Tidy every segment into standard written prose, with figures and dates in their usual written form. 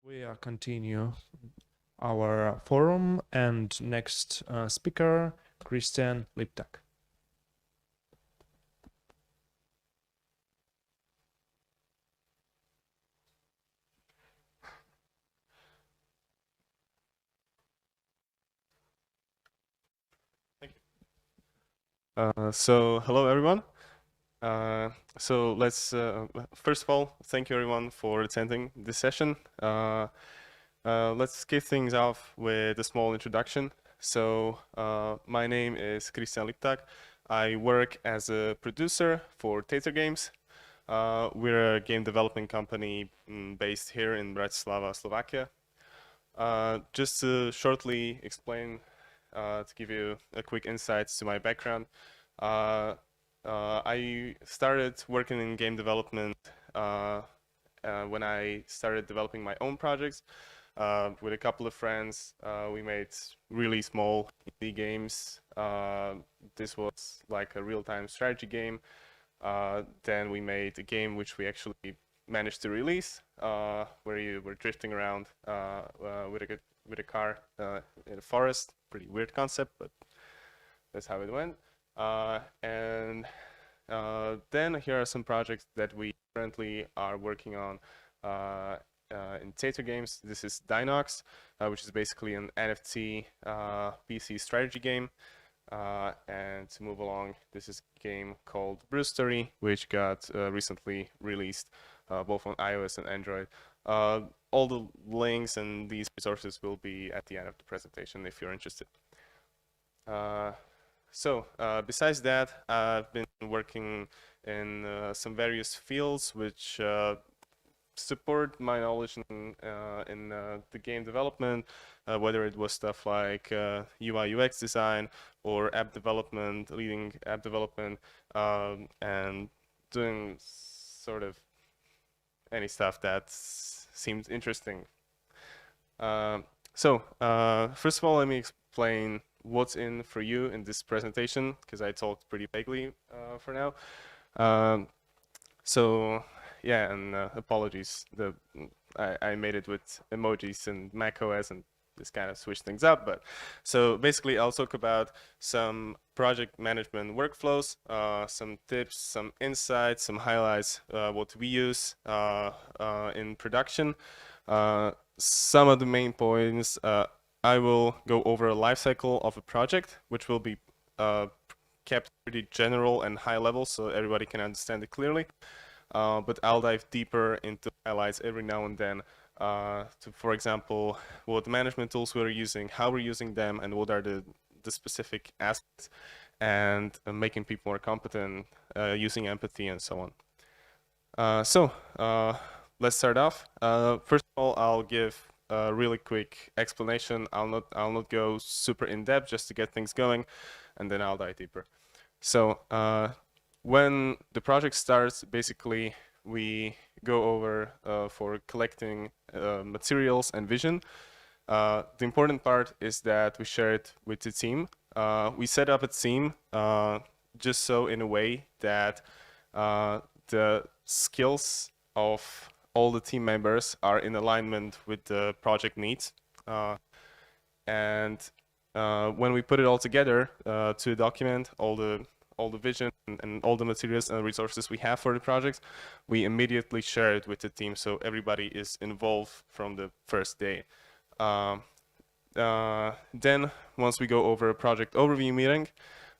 We continue our forum and next speaker, Kristián Lipták. Thank you. So hello everyone. So let's first of all thank you everyone for attending this session. Let's kick things off with a small introduction. So my name is Kristián Lipták. I work as a producer for Tater Games. We're a game development company based here in Bratislava, Slovakia. Just to shortly explain, to give you a quick insights to my background, I started working in game development when I started developing my own projects with a couple of friends. We made really small indie games. This was like a real-time strategy game. Then we made a game which we actually managed to release, where you were drifting around with a car in a forest. Pretty weird concept, but that's how it went. And then here are some projects that we currently are working on in Tater Games. This is Dinox, which is basically an NFT PC strategy game. And to move along, this is a game called Brew Story, which got recently released both on iOS and Android. All the links and these resources will be at the end of the presentation if you're interested. So besides that, I've been working in some various fields which support my knowledge in the game development, whether it was stuff like UI UX design or app development, leading app development, and doing sort of any stuff that seems interesting. So first of all, let me explain what's in for you in this presentation, because I talked pretty vaguely for now. So yeah, and apologies, I made it with emojis and macOS and this kind of switched things up. But so basically I'll talk about some project management workflows, some tips, some insights, some highlights, what we use in production. Some of the main points, I will go over a life cycle of a project, which will be kept pretty general and high level so everybody can understand it clearly. But I'll dive deeper into highlights every now and then to, for example, what management tools we're using, how we're using them, and what are the specific aspects, and making people more competent, using empathy, and so on. So let's start off. First of all, I'll give a really quick explanation. I'll not go super in depth just to get things going, and then I'll dive deeper. So when the project starts, basically we go over for collecting materials and vision. The important part is that we share it with the team. We set up a team just so in a way that the skills of all the team members are in alignment with the project needs. And when we put it all together to document all the vision and all the materials and resources we have for the project, we immediately share it with the team so everybody is involved from the first day. Then once we go over a project overview meeting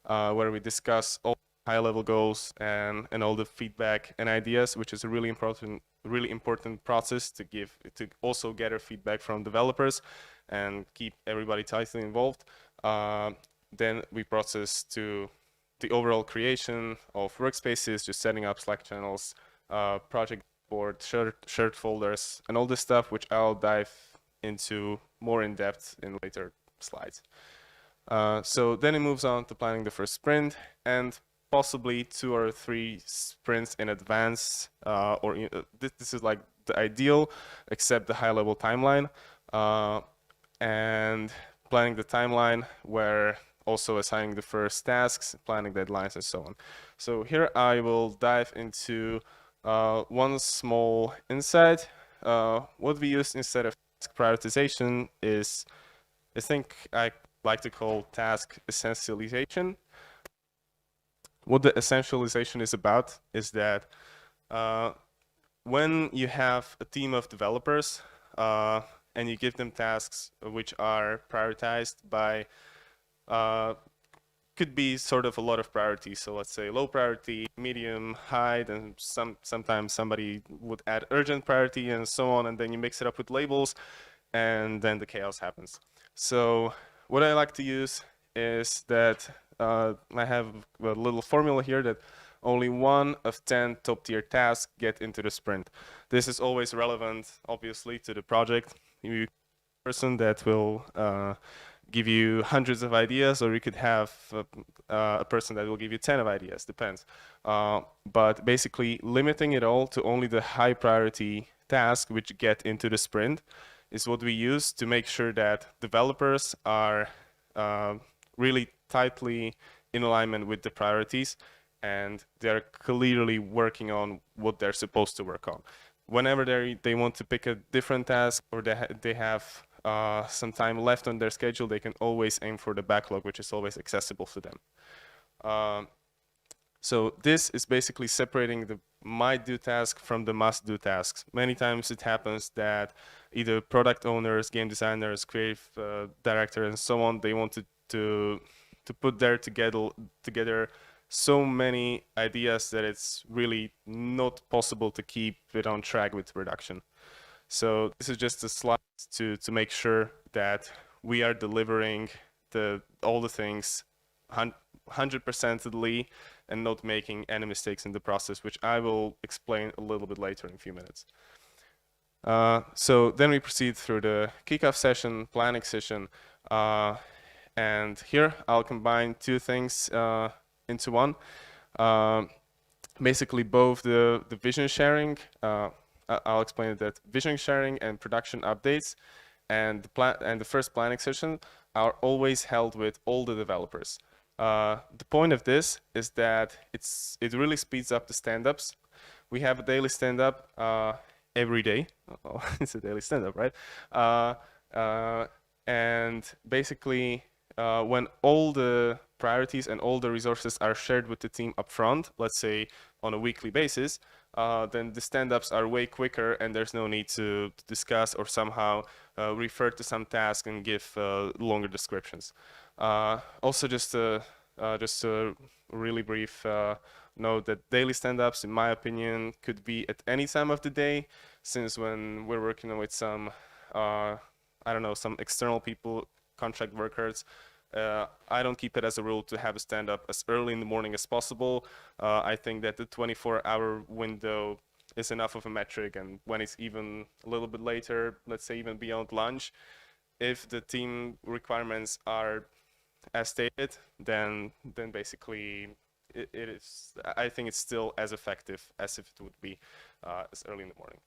where we discuss all high-level goals and all the feedback and ideas, which is a really important process to also gather feedback from developers and keep everybody tightly involved. Then we process to the overall creation of workspaces, just setting up Slack channels, project board, shared folders, and all this stuff, which I'll dive into more in depth in later slides. So then it moves on to planning the first sprint and possibly 2 or 3 sprints in advance, this is like the ideal, except the high-level timeline, and planning the timeline where also assigning the first tasks, planning deadlines, and so on. So here I will dive into one small insight what we use instead of task prioritization is, I think I like to call task essentialization. What the essentialization is about is that when you have a team of developers and you give them tasks which are prioritized by could be sort of a lot of priorities. So let's say low priority, medium, high, and sometimes somebody would add urgent priority and so on, and then you mix it up with labels, and then the chaos happens. So what I like to use is that I have a little formula here that only 1 of 10 top tier tasks get into the sprint. This is always relevant, obviously, to the project. You person that will give you hundreds of ideas, or you could have a person that will give you 10 of ideas, depends. But basically limiting it all to only the high priority tasks which get into the sprint is what we use to make sure that developers are really tightly in alignment with the priorities and they're clearly working on what they're supposed to work on. Whenever they want to pick a different task or they have some time left on their schedule, they can always aim for the backlog, which is always accessible to them. So this is basically separating the might do task from the must do tasks. Many times it happens that either product owners, game designers, creative director, and so on, they want to put there together so many ideas that it's really not possible to keep it on track with production. So this is just a slide to make sure that we are delivering all the things 100%ly and not making any mistakes in the process, which I will explain a little bit later in a few minutes. So then we proceed through the kickoff session, planning session, and here I'll combine 2 things into one. Basically both the vision sharing, I'll explain it, that vision sharing and production updates and the first planning session are always held with all the developers. The point of this is that it really speeds up the stand-ups. We have a daily stand-up every day. Oh, it's a daily stand-up, right? And basically, when all the priorities and all the resources are shared with the team up front, let's say on a weekly basis, then the stand-ups are way quicker and there's no need to discuss or somehow refer to some task and give longer descriptions. Also, just a really brief note that daily stand-ups, in my opinion, could be at any time of the day, since when we're working with some, I don't know, some external people, contract workers, I don't keep it as a rule to have a stand-up as early in the morning as possible. I think that the 24-hour window is enough of a metric, and when it's even a little bit later, let's say even beyond lunch, if the team requirements are as stated, then basically it is, I think it's still as effective as if it would be as early in the morning.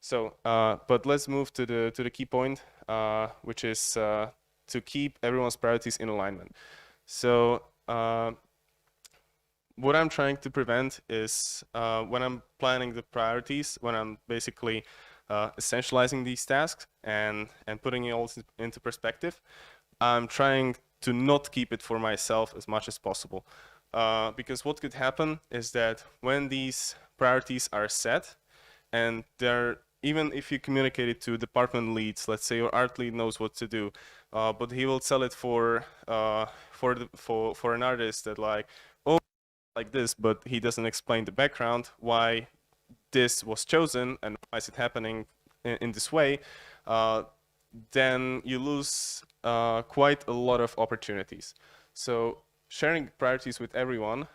So, but let's move to the key point, which is to keep everyone's priorities in alignment. So what I'm trying to prevent is when I'm planning the priorities, when I'm basically essentializing these tasks and putting it all into perspective, I'm trying to not keep it for myself as much as possible. Because what could happen is that when these priorities are set, and they're, even if you communicate it to department leads, let's say your art lead knows what to do, but he will sell it for an artist that like this, but he doesn't explain the background, why this was chosen and why is it happening in this way, then you lose quite a lot of opportunities. So sharing priorities with everyone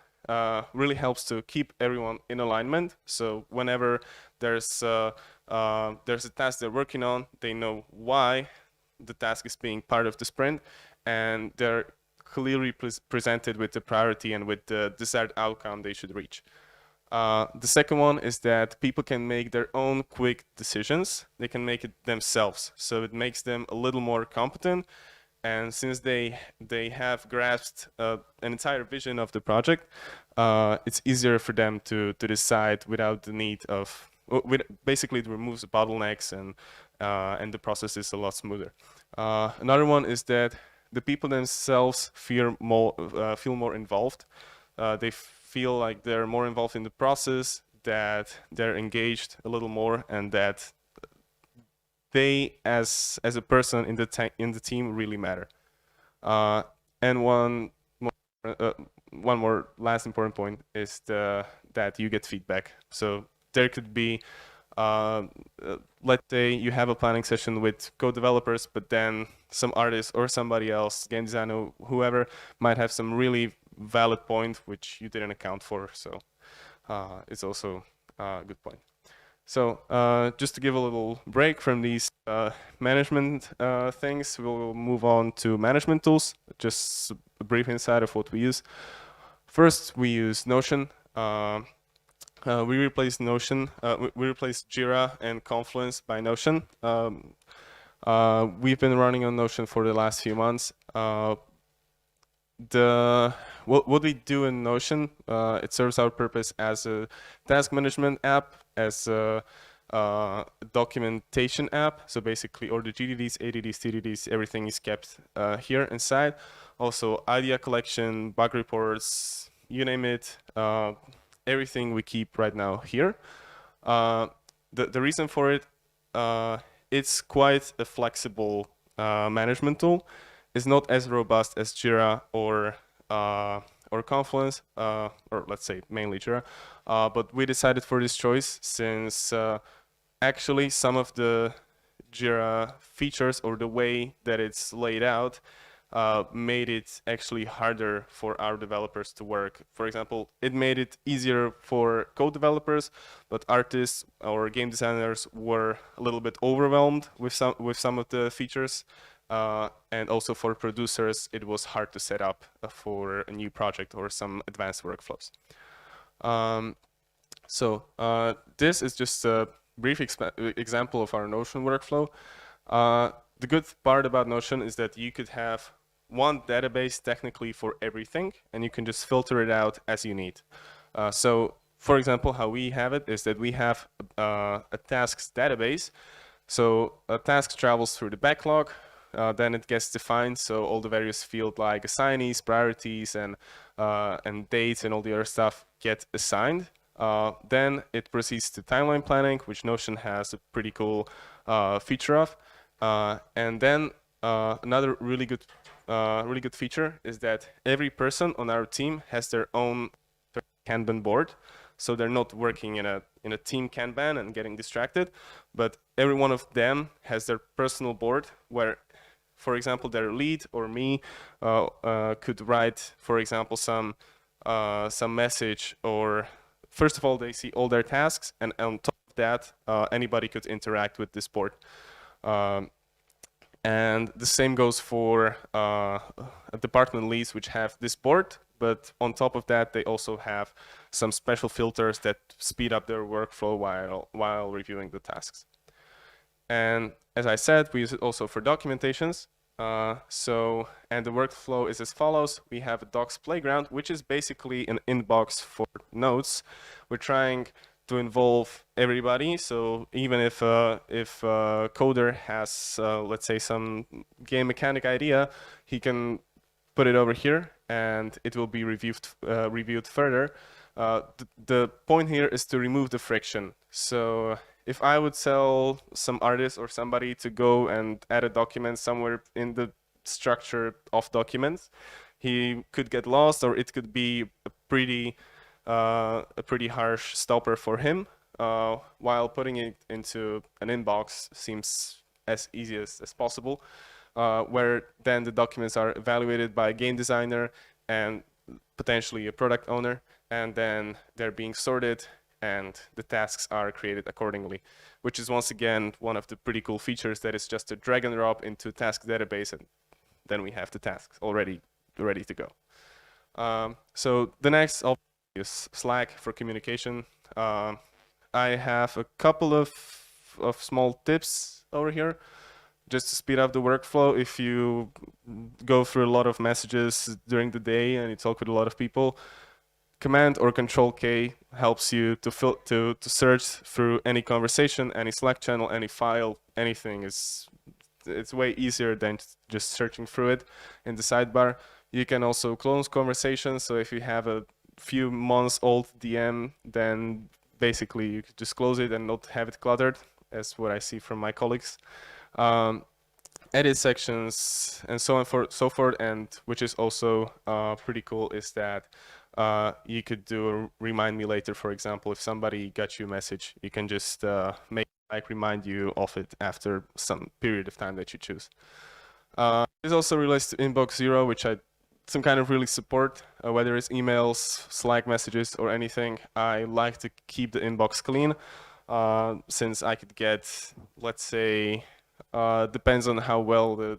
really helps to keep everyone in alignment. So whenever there's a task they're working on, they know why the task is being part of the sprint, and they're clearly presented with the priority and with the desired outcome they should reach. The second one is that people can make their own quick decisions. They can make it themselves, so it makes them a little more competent. And since they have grasped an entire vision of the project, it's easier for them to decide without the need of basically it removes the bottlenecks and the process is a lot smoother. Another one is that the people themselves feel more involved. They feel like they're more involved in the process, that they're engaged a little more, and that they, as a person in the team, really matter. And one more last important point is that you get feedback. So there could be, let's say you have a planning session with code developers, but then some artist or somebody else, game designer, whoever, might have some really valid point which you didn't account for. So it's also a good point. So just to give a little break from these management things, we'll move on to management tools. Just a brief insight of what we use. First, we use Notion. We replaced Notion. We replaced Jira and Confluence by Notion. We've been running on Notion for the last few months. What we do in Notion, it serves our purpose as a task management app, as a documentation app. So basically, all the GDDs, ADDs, TDDs, everything is kept here inside. Also, idea collection, bug reports, you name it, everything we keep right now here. The reason for it, it's quite a flexible management tool. It's not as robust as Jira or Confluence, or let's say mainly Jira. But we decided for this choice since actually some of the Jira features or the way that it's laid out made it actually harder for our developers to work. For example, it made it easier for code developers, but artists or game designers were a little bit overwhelmed with some of the features. And also for producers, it was hard to set up for a new project or some advanced workflows. This is just a brief example of our Notion workflow. The good part about Notion is that you could have one database technically for everything, and you can just filter it out as you need. So, for example, how we have it is that we have a tasks database. So a task travels through the backlog, then it gets defined. So all the various fields like assignees, priorities, and dates, and all the other stuff get assigned. Then it proceeds to timeline planning, which Notion has a pretty cool feature of. And then another really good feature is that every person on our team has their own Kanban board. So they're not working in a team Kanban and getting distracted, but every one of them has their personal board where, for example, their lead or me could write, for example, some message, or first of all, they see all their tasks, and on top of that, anybody could interact with this board. And the same goes for department leads, which have this board, but on top of that, they also have some special filters that speed up their workflow while reviewing the tasks. And as I said, we use it also for documentations. And the workflow is as follows. We have a docs playground, which is basically an inbox for notes. We're trying to involve everybody. So even if a coder has, let's say, some game mechanic idea, he can put it over here, and it will be reviewed further. The point here is to remove the friction. So if I would tell some artist or somebody to go and add a document somewhere in the structure of documents, he could get lost, or it could be a pretty harsh stopper for him, while putting it into an inbox seems as easy as possible, where then the documents are evaluated by a game designer and potentially a product owner, and then they're being sorted and the tasks are created accordingly, which is once again one of the pretty cool features, that is just a drag and drop into task database, and then we have the tasks already ready to go. So the next I'll use Slack for communication. I have a couple of small tips over here just to speed up the workflow. If you go through a lot of messages during the day and you talk with a lot of people, Command or Control K helps you to search through any conversation, any Slack channel, any file, anything. It's way easier than just searching through it in the sidebar. You can also close conversations. So if you have a few months old DM, then basically you could just close it and not have it cluttered, as what I see from my colleagues. Edit sections and so on so forth. And which is also pretty cool is that you could do a remind me later. For example, if somebody got you a message, you can just make like remind you of it after some period of time that you choose. This also relates to Inbox Zero, which I some kind of really support, whether it's emails, Slack messages, or anything. I like to keep the inbox clean, since I could get, let's say, depends on how well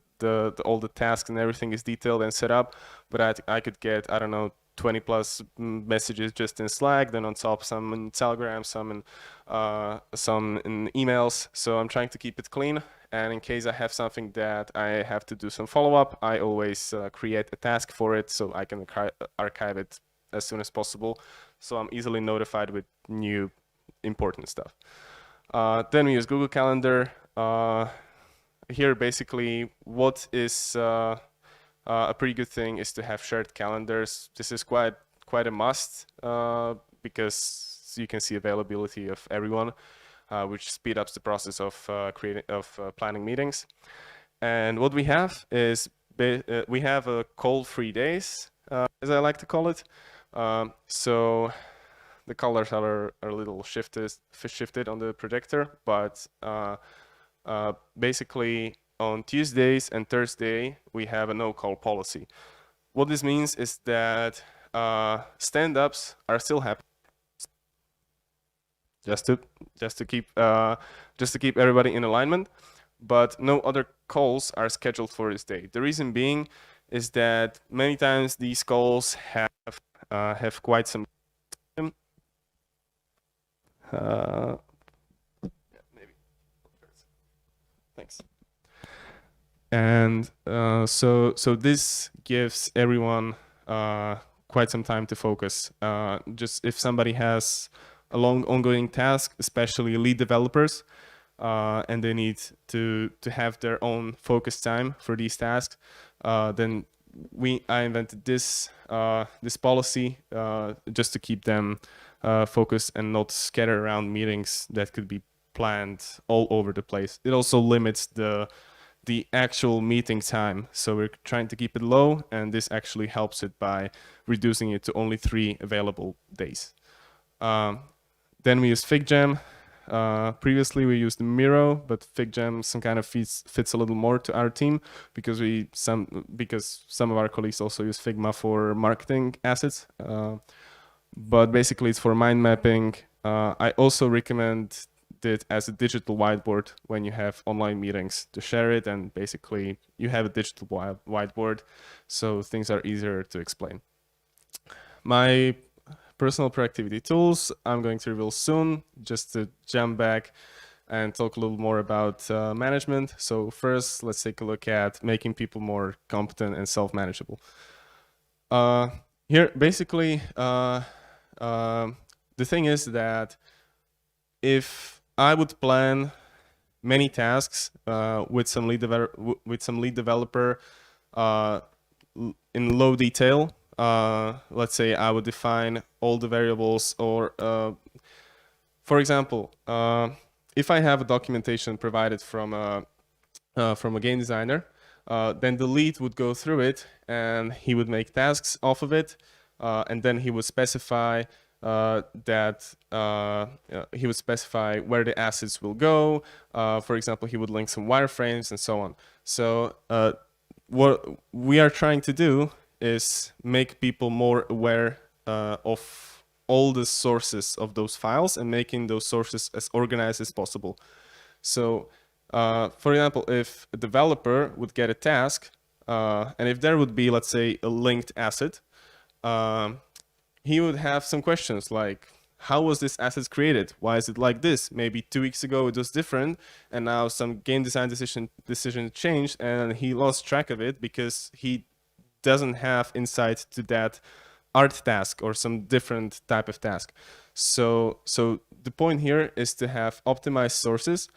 all the tasks and everything is detailed and set up, but I could get, I don't know, 20 plus messages just in Slack, then on top some in Telegram, some in emails. So I'm trying to keep it clean. And in case I have something that I have to do some follow-up, I always create a task for it so I can archive it as soon as possible. So I'm easily notified with new important stuff. Then we use Google Calendar. Here, basically, what is a pretty good thing is to have shared calendars. This is quite a must because you can see availability of everyone, which speed up the process of planning meetings. And what we have is we have a cold-free days, as I like to call it. So the colors are a little shifted on the projector, but basically on Tuesdays and Thursday we have a no-call policy. What this means is that stand-ups are still happening. Just to keep everybody in alignment, but no other calls are scheduled for this day. The reason being is that many times these calls have quite some maybe. Thanks. And so this gives everyone quite some time to focus. Just if somebody has a long ongoing task, especially lead developers, and they need to have their own focus time for these tasks, then I invented this policy just to keep them focused and not scatter around meetings that could be planned all over the place. It also limits the actual meeting time, so we're trying to keep it low, and this actually helps it by reducing it to only 3 available days. Then we use FigJam. Previously we used Miro, but FigJam some kind of fits a little more to our team because some of our colleagues also use Figma for marketing assets. But basically it's for mind mapping. I also recommend it as a digital whiteboard when you have online meetings to share it, and basically you have a digital whiteboard, so things are easier to explain. My personal productivity tools I'm going to reveal soon, just to jump back and talk a little more about management. So first, let's take a look at making people more competent and self-manageable. Here, basically, the thing is that if I would plan many tasks with some lead developer in low detail, let's say I would define all the variables, or for example, if I have a documentation provided from a game designer, then the lead would go through it and he would make tasks off of it, and then he would specify he would specify where the assets will go. For example, he would link some wireframes and so on. So what we are trying to do is make people more aware of all the sources of those files and making those sources as organized as possible. So for example, if a developer would get a task, and if there would be, let's say, a linked asset, he would have some questions like, how was this asset created? Why is it like this? Maybe 2 weeks ago it was different, and now some game design decision changed, and he lost track of it because he doesn't have insight to that art task or some different type of task. So the point here is to have optimized sources.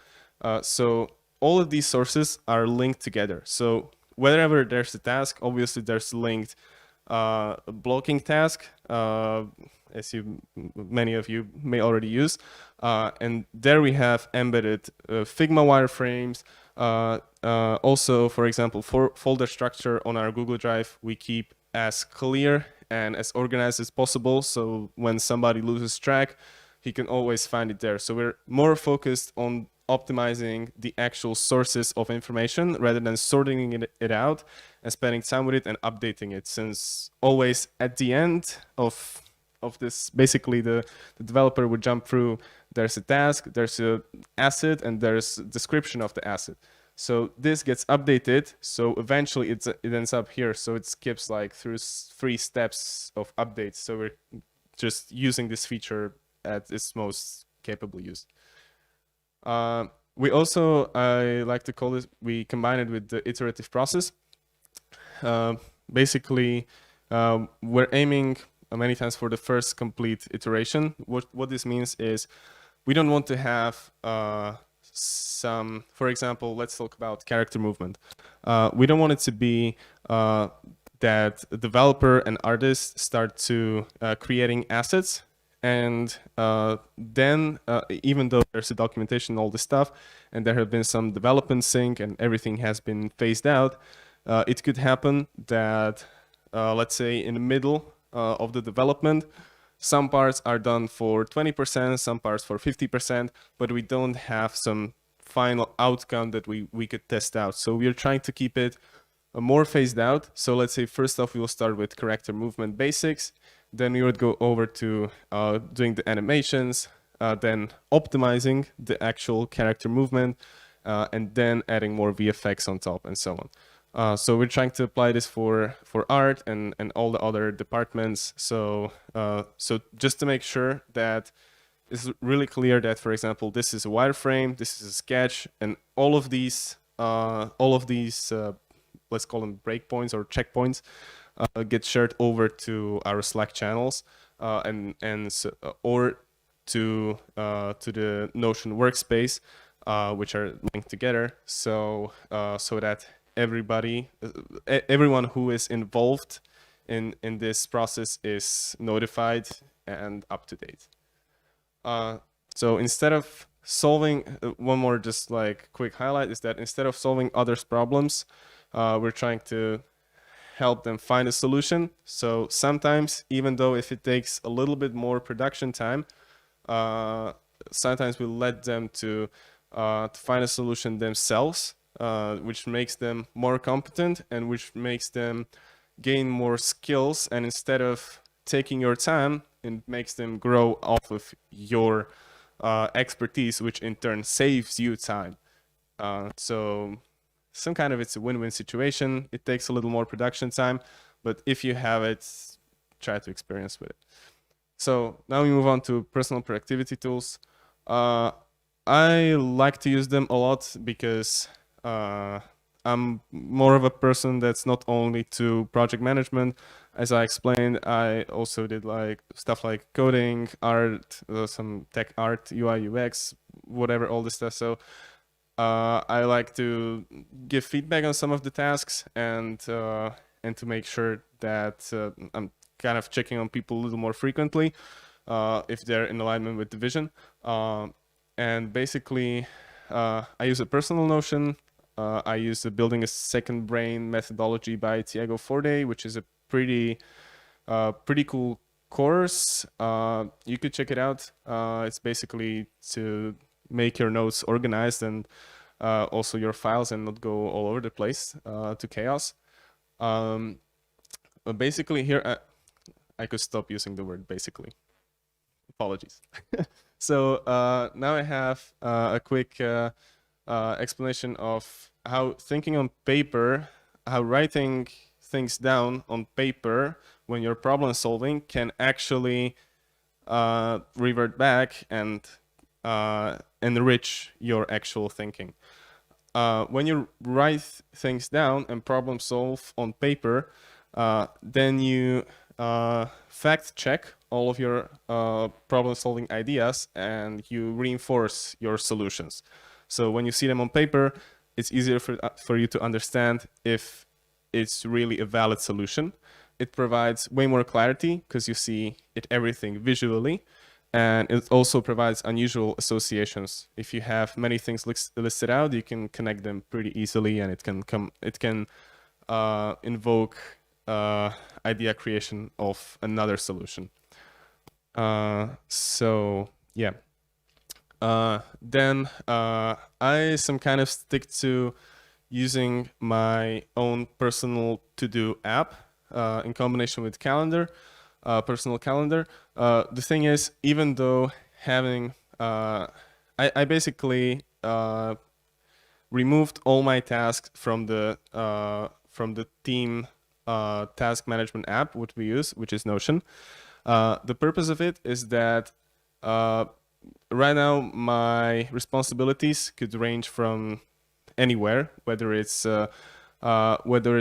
So all of these sources are linked together. So wherever there's a task, obviously there's linked blocking task, as many of you may already use. And there we have embedded Figma wireframes. Also, for example, for folder structure on our Google Drive, we keep as clear and as organized as possible. So when somebody loses track, he can always find it there. So we're more focused on optimizing the actual sources of information rather than sorting it out and spending time with it and updating it, since always at the end of this, basically the developer would jump through, there's a task, there's a asset, and there's a description of the asset. So this gets updated, so eventually it ends up here. So it skips like through 3 steps of updates. So we're just using this feature at its most capable use. We also, I like to call it, we combine it with the iterative process. Basically, we're aiming many times for the first complete iteration. What this means is we don't want to have some, for example, let's talk about character movement. We don't want it to be that a developer and artists start to creating assets, and then even though there's a documentation, all this stuff, and there have been some development sync and everything has been phased out, it could happen that, let's say in the middle of the development, some parts are done for 20%, some parts for 50%, but we don't have some final outcome that we could test out. So we're trying to keep it more phased out. So let's say first off, we will start with character movement basics. Then we would go over to doing the animations, then optimizing the actual character movement, and then adding more VFX on top and so on. So we're trying to apply this for art and all the other departments. So just to make sure that it's really clear that, for example, this is a wireframe, this is a sketch, and all of these let's call them breakpoints or checkpoints, get shared over to our Slack channels, or to the Notion workspace, which are linked together. So that everyone who is involved in this process is notified and up to date. So instead of solving, one more just like quick highlight is that instead of solving others' problems, we're trying to help them find a solution. So sometimes, even though if it takes a little bit more production time, sometimes we let them to find a solution themselves, which makes them more competent and which makes them gain more skills. And instead of taking your time, it makes them grow off of your expertise, which in turn saves you time. So some kind of, it's a win-win situation. It takes a little more production time, but if you have it, try to experience with it. So now we move on to personal productivity tools. I like to use them a lot because I'm more of a person that's not only to project management. As I explained, I also did like stuff like coding, art, some tech art, UI, UX, whatever, all this stuff. So I like to give feedback on some of the tasks and to make sure that I'm kind of checking on people a little more frequently if they're in alignment with the vision. And basically, I use a personal Notion. I use the Building a Second Brain methodology by Tiago Forte, which is a pretty cool course. You could check it out. It's basically to make your notes organized and also your files and not go all over the place to chaos. But basically here, I could stop using the word basically. Apologies. So now I have a quick explanation of how thinking on paper, how writing things down on paper when you're problem solving can actually revert back and enrich your actual thinking. When you write things down and problem solve on paper, then you fact check all of your problem solving ideas, and you reinforce your solutions. So when you see them on paper, it's easier for you to understand if it's really a valid solution. It provides way more clarity because you see everything visually, and it also provides unusual associations. If you have many things listed out, you can connect them pretty easily, and it can invoke idea creation of another solution. So yeah. Then I some kind of stick to using my own personal to-do app in combination with calendar, personal calendar. The thing is, even though having, I basically removed all my tasks from the team task management app, which we use, which is Notion. The purpose of it is that right now my responsibilities could range from anywhere, whether it's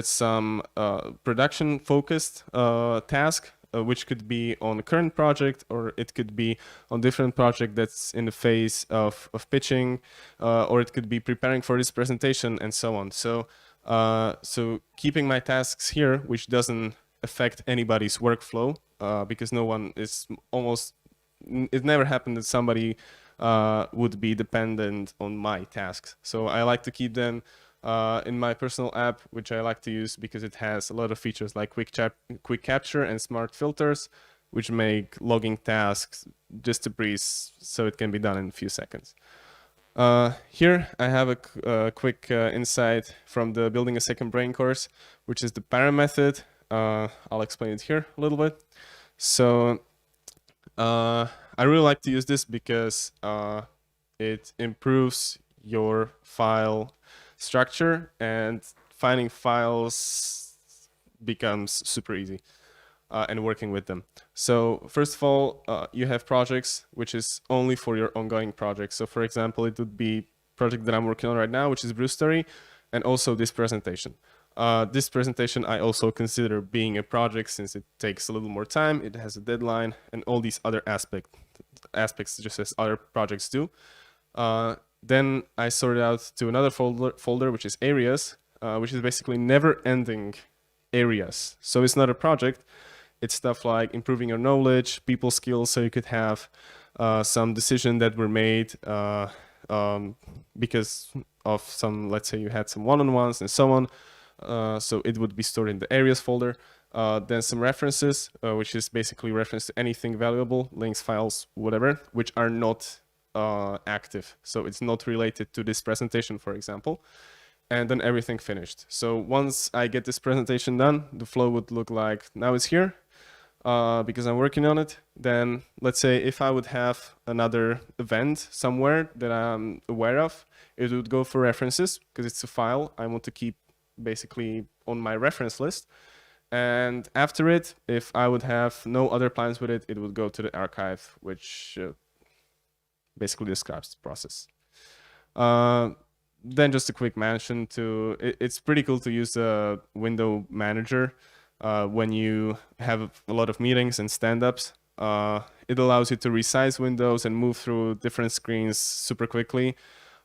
some production focused task, which could be on the current project, or it could be on different project that's in the phase of pitching, or it could be preparing for this presentation, and so on. So keeping my tasks here, which doesn't affect anybody's workflow, because no one is it never happened that somebody would be dependent on my tasks. So I like to keep them in my personal app, which I like to use because it has a lot of features like quick capture and smart filters, which make logging tasks just a breeze, so it can be done in a few seconds. Here I have a quick insight from the Building a Second Brain course, which is the para method. I'll explain it here a little bit. So I really like to use this because it improves your file structure, and finding files becomes super easy, and working with them. So first of all, you have projects, which is only for your ongoing projects. So for example, it would be project that I'm working on right now, which is Brew Story, and also this presentation. This presentation I also consider being a project since it takes a little more time, it has a deadline, and all these other aspects just as other projects do. Then I sort it out to another folder, which is areas, which is basically never-ending areas. So it's not a project. It's stuff like improving your knowledge, people skills, so you could have some decision that were made because of some, let's say you had some one-on-ones and so on. So it would be stored in the areas folder. Then some references, which is basically reference to anything valuable, links, files, whatever, which are not active. So it's not related to this presentation, for example. And then everything finished. So once I get this presentation done, the flow would look like now it's here because I'm working on it. Then let's say if I would have another event somewhere that I'm aware of, it would go for references because it's a file I want to keep basically on my reference list. And after it, if I would have no other plans with it, it would go to the archive, which basically describes the process. Then just a quick mention to, it's pretty cool to use a window manager when you have a lot of meetings and stand-ups. It allows you to resize windows and move through different screens super quickly.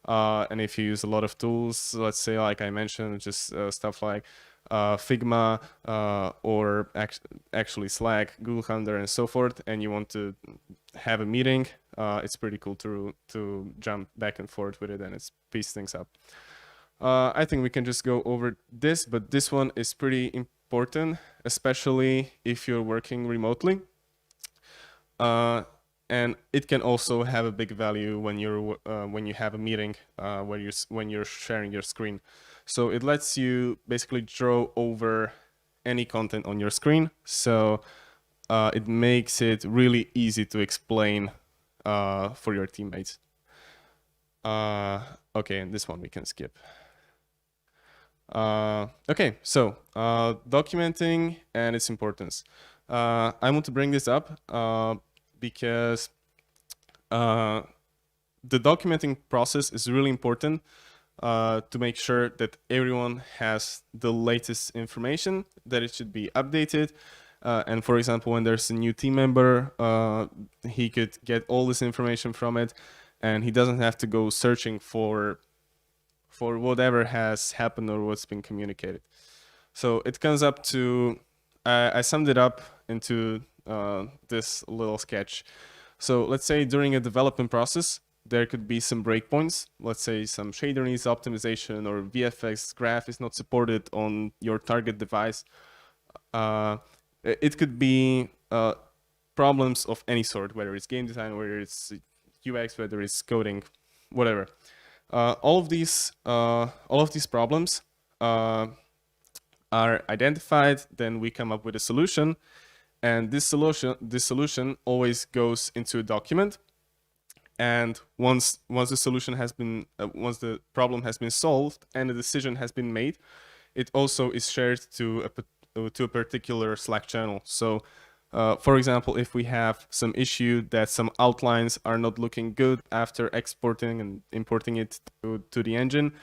And if you use a lot of tools, let's say, like I mentioned, just stuff like Figma or actually Slack, Google Calendar, and so forth, and you want to have a meeting, it's pretty cool to jump back and forth with it, and it speeds things up. I think we can just go over this, but this one is pretty important, especially if you're working remotely. And it can also have a big value when you have a meeting when you're sharing your screen. So it lets you basically draw over any content on your screen. So it makes it really easy to explain for your teammates. Okay, and this one we can skip. Okay, so documenting and its importance. I want to bring this up because the documenting process is really important to make sure that everyone has the latest information, that it should be updated, And for example, when there's a new team member, he could get all this information from it, and he doesn't have to go searching for whatever has happened or what's been communicated. So it comes up to, I summed it up into this little sketch. So let's say during a development process, there could be some breakpoints. Let's say some shader needs optimization, or VFX graph is not supported on your target device. It could be problems of any sort, whether it's game design, whether it's UX, whether it's coding, whatever. All of these problems are identified. Then we come up with a solution, and this solution always goes into a document. And once the solution has been, once the problem has been solved and a decision has been made, it also is shared to a particular Slack channel. So, for example, if we have some issue that some outlines are not looking good after exporting and importing it to the engine,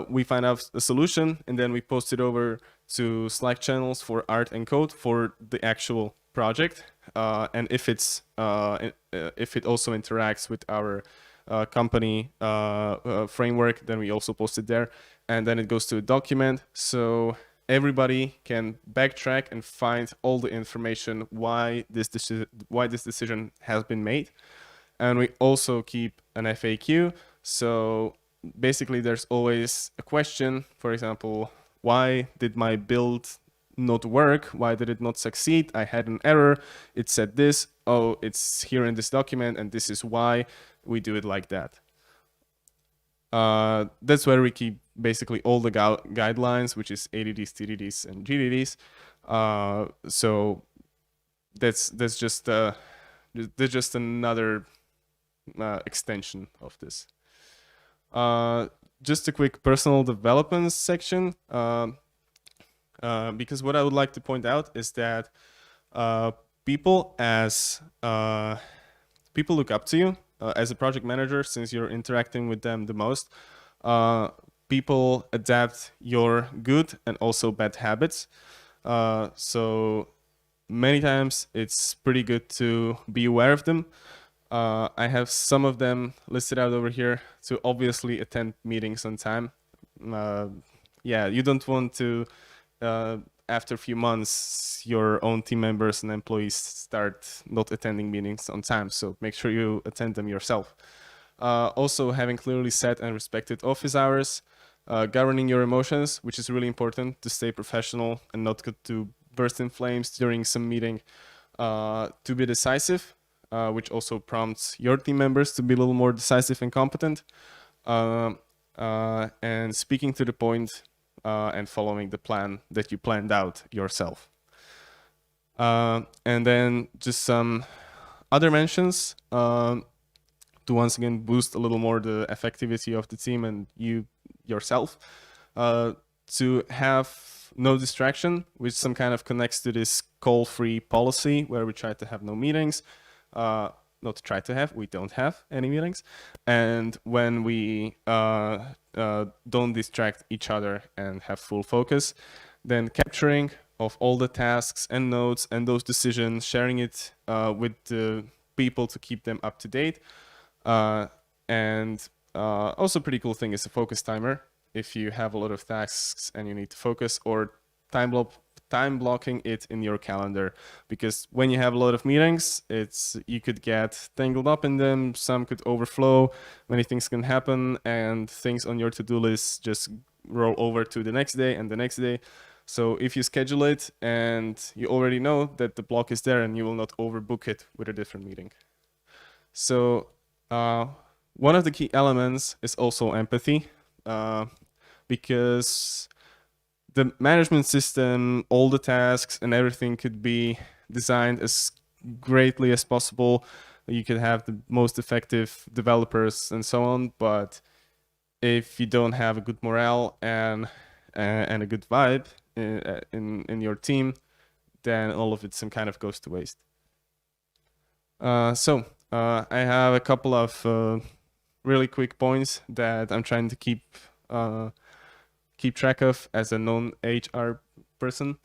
we find out a solution, and then we post it over to Slack channels for art and code for the actual project. And if it also interacts with our company framework, then we also post it there, and then it goes to a document, so everybody can backtrack and find all the information why this decision has been made. And we also keep an FAQ. So basically, there's always a question. For example, why did my build not work? Why did it not succeed? I had an error. It said this. Oh, it's here in this document, and this is why we do it like that. That's where we keep basically all the guidelines, which is ADDs, TDDs, and GDDs. So that's just another extension of this. Just a quick personal development section, because what I would like to point out is that people look up to you as a project manager, since you're interacting with them the most. People adapt your good and also bad habits. So many times it's pretty good to be aware of them. I have some of them listed out over here. To obviously attend meetings on time. Yeah, you don't want to, after a few months, your own team members and employees start not attending meetings on time. So make sure you attend them yourself. Also, having clearly set and respected office hours. Governing your emotions, which is really important to stay professional and not to burst in flames during some meeting. To be decisive, which also prompts your team members to be a little more decisive and competent. And speaking to the point and following the plan that you planned out yourself. And then just some other mentions to once again boost a little more the effectivity of the team and you yourself. To have no distraction, which some kind of connects to this call-free policy where we try to have no meetings. Not try to have, we don't have any meetings. And when we don't distract each other and have full focus, then capturing of all the tasks and notes and those decisions, sharing it with the people to keep them up to date. And also pretty cool thing is a focus timer. If you have a lot of tasks and you need to focus, or time blocking it in your calendar, because when you have a lot of meetings, you could get tangled up in them. Some could overflow. Many things can happen, and things on your to-do list just roll over to the next day and the next day. So if you schedule it and you already know that the block is there, and you will not overbook it with a different meeting. So one of the key elements is also empathy, because the management system, all the tasks and everything could be designed as greatly as possible. You could have the most effective developers and so on, but if you don't have a good morale and a good vibe in your team, then all of it some kind of goes to waste. So I have a couple of really quick points that I'm trying to keep track of as a non-HR person.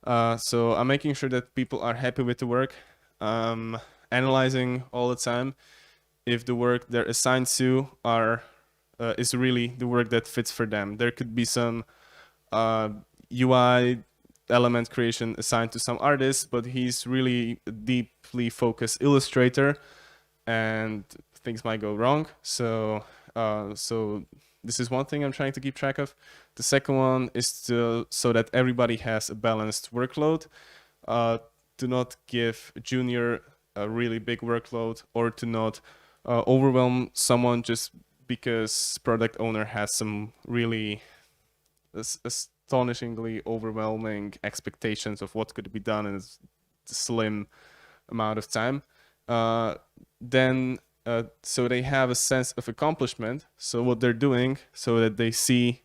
So I'm making sure that people are happy with the work, analyzing all the time if the work they're assigned to is really the work that fits for them. There could be some UI element creation assigned to some artist, but he's really a deeply focused illustrator, and things might go wrong. So this is one thing I'm trying to keep track of. The second one is so that everybody has a balanced workload. To not give a junior a really big workload, or to not overwhelm someone just because product owner has some really astonishingly overwhelming expectations of what could be done in a slim amount of time. So they have a sense of accomplishment, so what they're doing, so that they see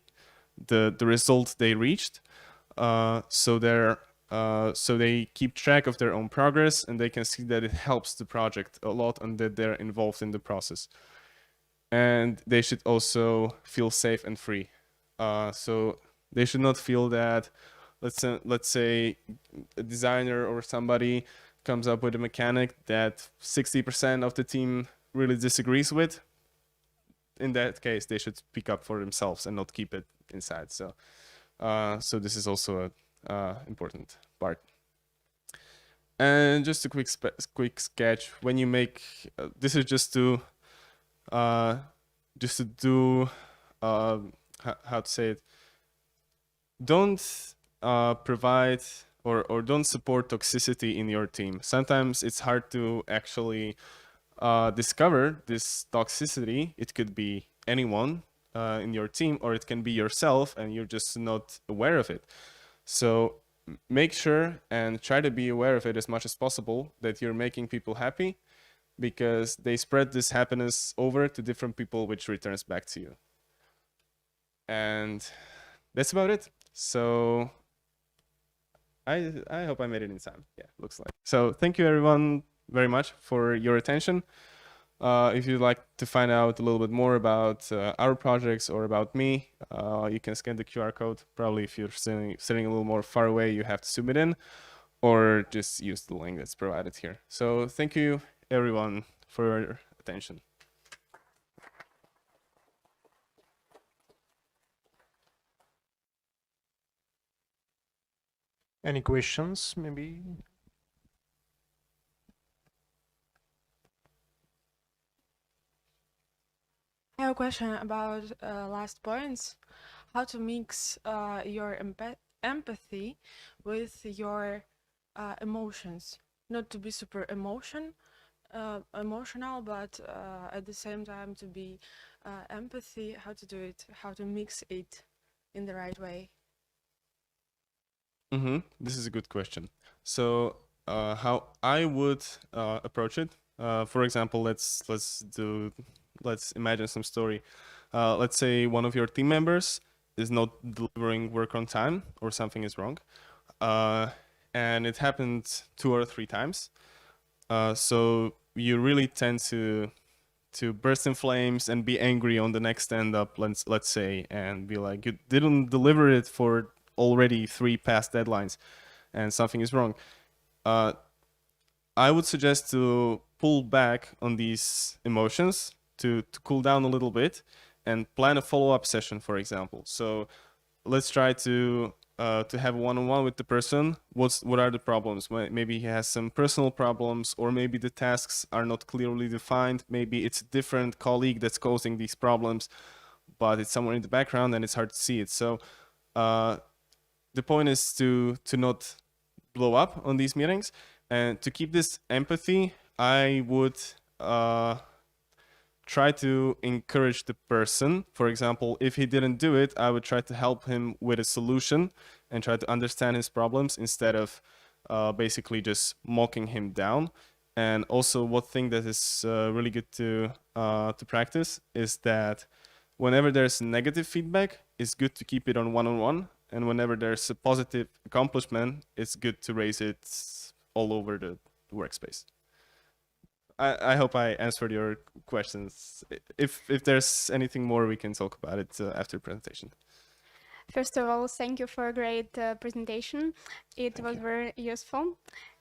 the result they reached, so they keep track of their own progress, and they can see that it helps the project a lot and that they're involved in the process. And they should also feel safe and free. So they should not feel that, let's say a designer or somebody comes up with a mechanic that 60% of the team really disagrees with. In that case, they should speak up for themselves and not keep it inside. So this is also a important part. And just a quick sketch. When you make this is just to do how to say it. Don't provide or don't support toxicity in your team. Sometimes it's hard to actually discover this toxicity. It could be anyone in your team, or it can be yourself, and you're just not aware of it. So make sure and try to be aware of it as much as possible, that you're making people happy, because they spread this happiness over to different people, which returns back to you. And that's about it. So I hope I made it in time. Yeah, looks like. So thank you everyone very much for your attention. If you'd like to find out a little bit more about our projects or about me, you can scan the QR code. Probably if you're sitting a little more far away, you have to zoom it in, or just use the link that's provided here. So thank you everyone for your attention. Any questions, maybe? I have a question about last points. How to mix your empathy with your emotions. Not to be super emotional, but at the same time to be empathy. How to do it? How to mix it in the right way? This is a good question. So how I would approach it. For example, let's imagine some story. Let's say one of your team members is not delivering work on time, or something is wrong, and it happened 2 or 3 times. So you really tend to burst in flames and be angry on the next stand-up, let's say, and be like, you didn't deliver it for already 3 past deadlines, and something is wrong. I would suggest to pull back on these emotions, to cool down a little bit, and plan a follow-up session, for example. So let's try to have a one-on-one with the person. What are the problems? Maybe he has some personal problems, or maybe the tasks are not clearly defined. Maybe it's a different colleague that's causing these problems, but it's somewhere in the background and it's hard to see it. So the point is to not blow up on these meetings, and to keep this empathy, I would try to encourage the person. For example, if he didn't do it, I would try to help him with a solution and try to understand his problems, instead of basically just mocking him down. And also, one thing that is really good to practice is that whenever there's negative feedback, it's good to keep it on one-on-one. And whenever there's a positive accomplishment, it's good to raise it all over the workspace. I hope I answered your questions. If there's anything more, we can talk about it after the presentation. First of all, thank you for a great presentation. It Thank was you. very useful.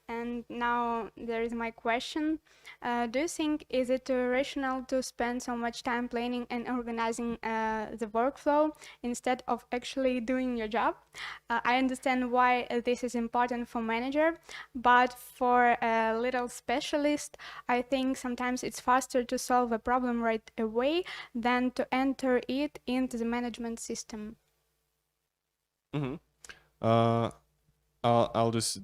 And now there is my question. Do you think is it rational to spend so much time planning and organizing the workflow instead of actually doing your job? I understand why this is important for manager, but for a little specialist, I think sometimes it's faster to solve a problem right away than to enter it into the management system. Mm-hmm. Uh, I'll just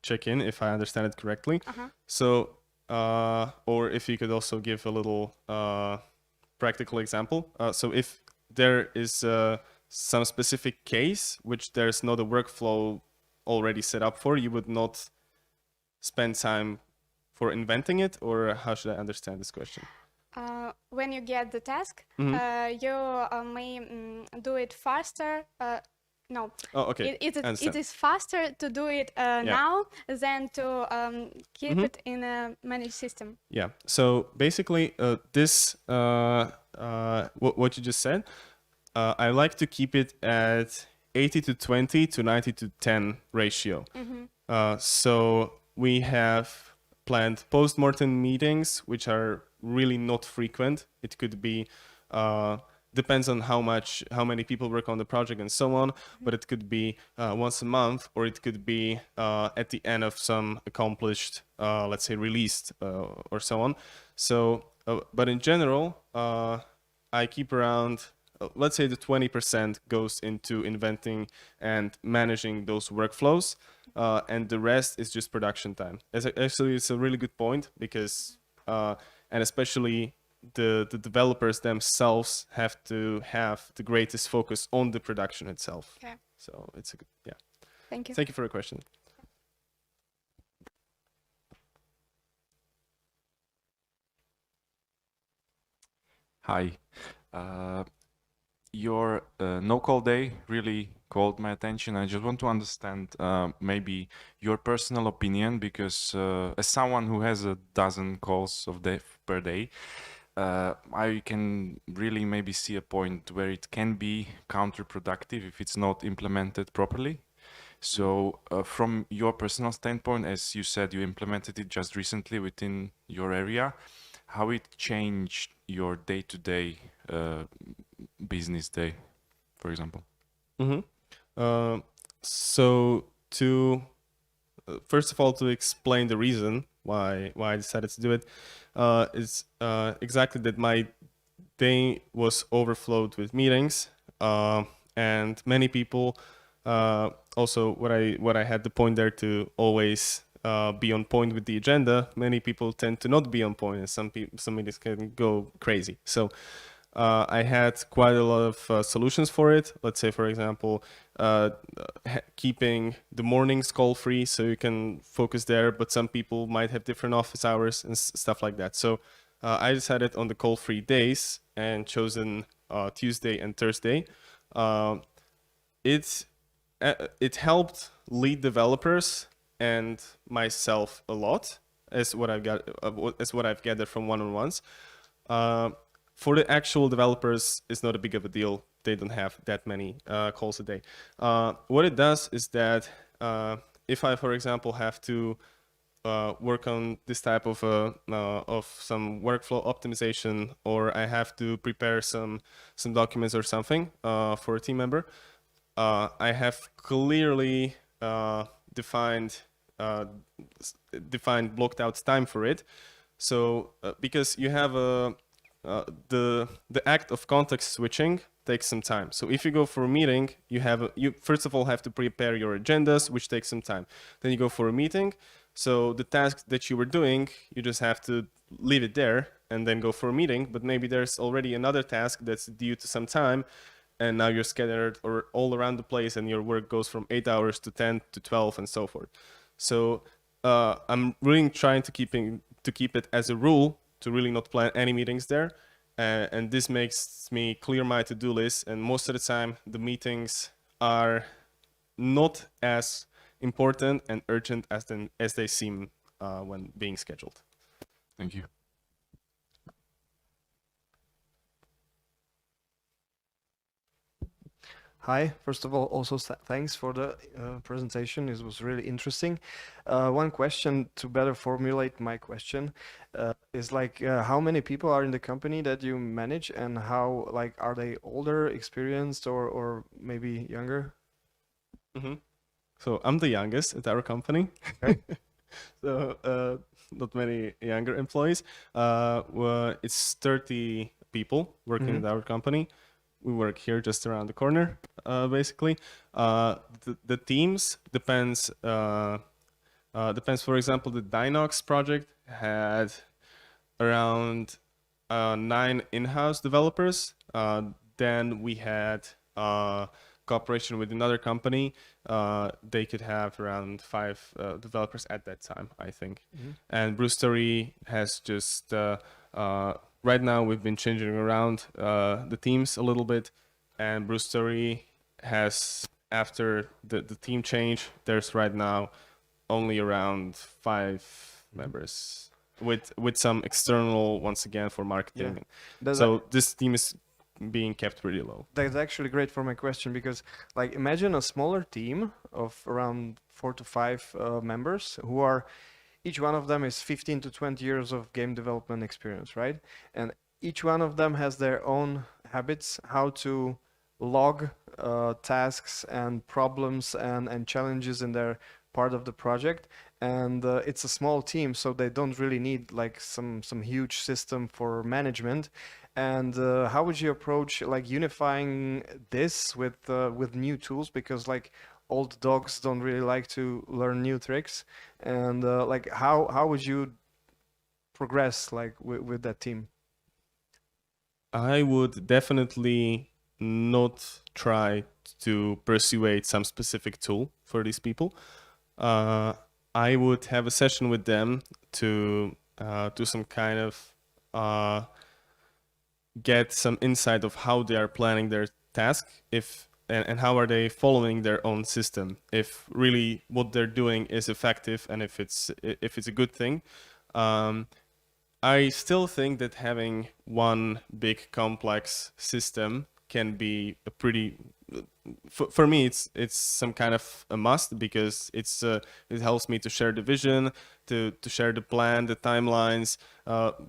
check in if I understand it correctly. So, or if you could also give a little practical example. So if there is some specific case which there's not a workflow already set up for, you would not spend time for inventing it, or how should I understand this question? When you get the task, you may do it faster. No, Oh, okay. it Understand. is faster to do it now than to keep it in a managed system. Yeah. So basically, what you just said, I like to keep it at 80 to 20 to 90 to 10 ratio. So we have planned post-mortem meetings, which are really not frequent. It could be depends on how many people work on the project and so on, but it could be once a month, or it could be at the end of some accomplished, let's say, released or so on. So, but in general, I keep around, let's say the 20% goes into inventing and managing those workflows, and the rest is just production time. Actually, it's a really good point, because, and especially the developers themselves have to have the greatest focus on the production itself. Okay. So it's a good, yeah. Thank you. Thank you for your question. Hi. Your no-call day really called my attention. I just want to understand maybe your personal opinion, because as someone who has a dozen calls of per day, I can really maybe see a point where it can be counterproductive if it's not implemented properly. So from your personal standpoint, as you said, you implemented it just recently within your area, how it changed your day-to-day business day, for example? So to first of all, to explain the reason why I decided to do it, is exactly that my day was overflowed with meetings, and many people. Also, what I had the point there to always be on point with the agenda. Many people tend to not be on point, and some meetings can go crazy. So I had quite a lot of solutions for it. Let's say, for example, keeping the mornings call free so you can focus there, but some people might have different office hours and stuff like that. So I decided on the call free days and chosen Tuesday and Thursday. It helped lead developers and myself a lot, as what I've gathered from one-on-ones. For the actual developers, it's not a big of a deal. They don't have that many calls a day. What it does is that if I, for example, have to work on this type of some workflow optimization, or I have to prepare some documents or something for a team member, I have clearly defined blocked out time for it. So because you have the act of context switching takes some time. So if you go for a meeting, you first of all have to prepare your agendas, which takes some time. Then you go for a meeting. So the task that you were doing, you just have to leave it there and then go for a meeting. But maybe there's already another task that's due to some time, and now you're scattered or all around the place, and your work goes from 8 hours to 10 to 12 and so forth. So I'm really trying to keep it as a rule to really not plan any meetings there. And this makes me clear my to-do list. And most of the time, the meetings are not as important and urgent as they seem when being scheduled. Thank you. Hi. First of all, also thanks for the presentation. It was really interesting. One question to better formulate my question is like, how many people are in the company that you manage, and how, like, are they older, experienced, or maybe younger? So I'm the youngest at our company. Okay. So not many younger employees. It's 30 people working at our company. We work here just around the corner, basically. The teams depends. Depends. For example, the Dinox project had around 9 in-house developers. Then we had cooperation with another company. They could have around 5 developers at that time, I think. And Brewstory has just right now we've been changing around the teams a little bit, and Brewstory has, after the team change, there's right now only around 5 members with some external, once again, for marketing. That's So this team is being kept pretty low. That's actually great for my question, because, like, imagine a smaller team of around 4 to 5 members who are, each one of them is 15 to 20 years of game development experience, right? And each one of them has their own habits, how to log tasks and problems and challenges in their part of the project. And it's a small team, so they don't really need like some huge system for management. And how would you approach like unifying this with new tools? Because like old dogs don't really like to learn new tricks. And like how would you progress like with that team? I would definitely not try to persuade some specific tool for these people. I would have a session with them to do some kind of get some insight of how they are planning their task, if and how are they following their own system, if really what they're doing is effective, and if it's a good thing. I still think that having one big complex system can be a pretty, for me it's some kind of a must, because it helps me to share the vision, to share the plan, the timelines,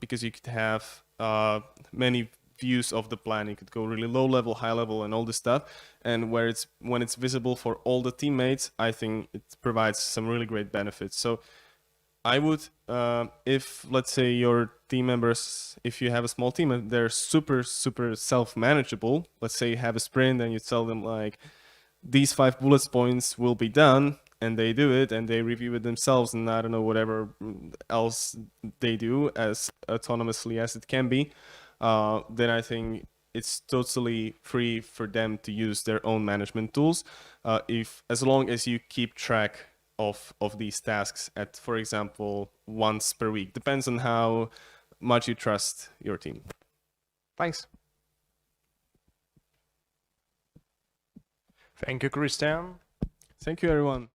because you could have many views of the plan. You could go really low level, high level, and all this stuff, and when it's visible for all the teammates, I think it provides some really great benefits. So I would, if let's say your team members, if you have a small team and they're super self-manageable, let's say you have a sprint and you tell them like, these 5 bullet points will be done, and they do it and they review it themselves, and I don't know, whatever else they do as autonomously as it can be, then I think it's totally free for them to use their own management tools, as long as you keep track of these tasks at, for example, once per week. Depends on how much you trust your team. Thanks. Thank you, Kristián. Thank you, everyone.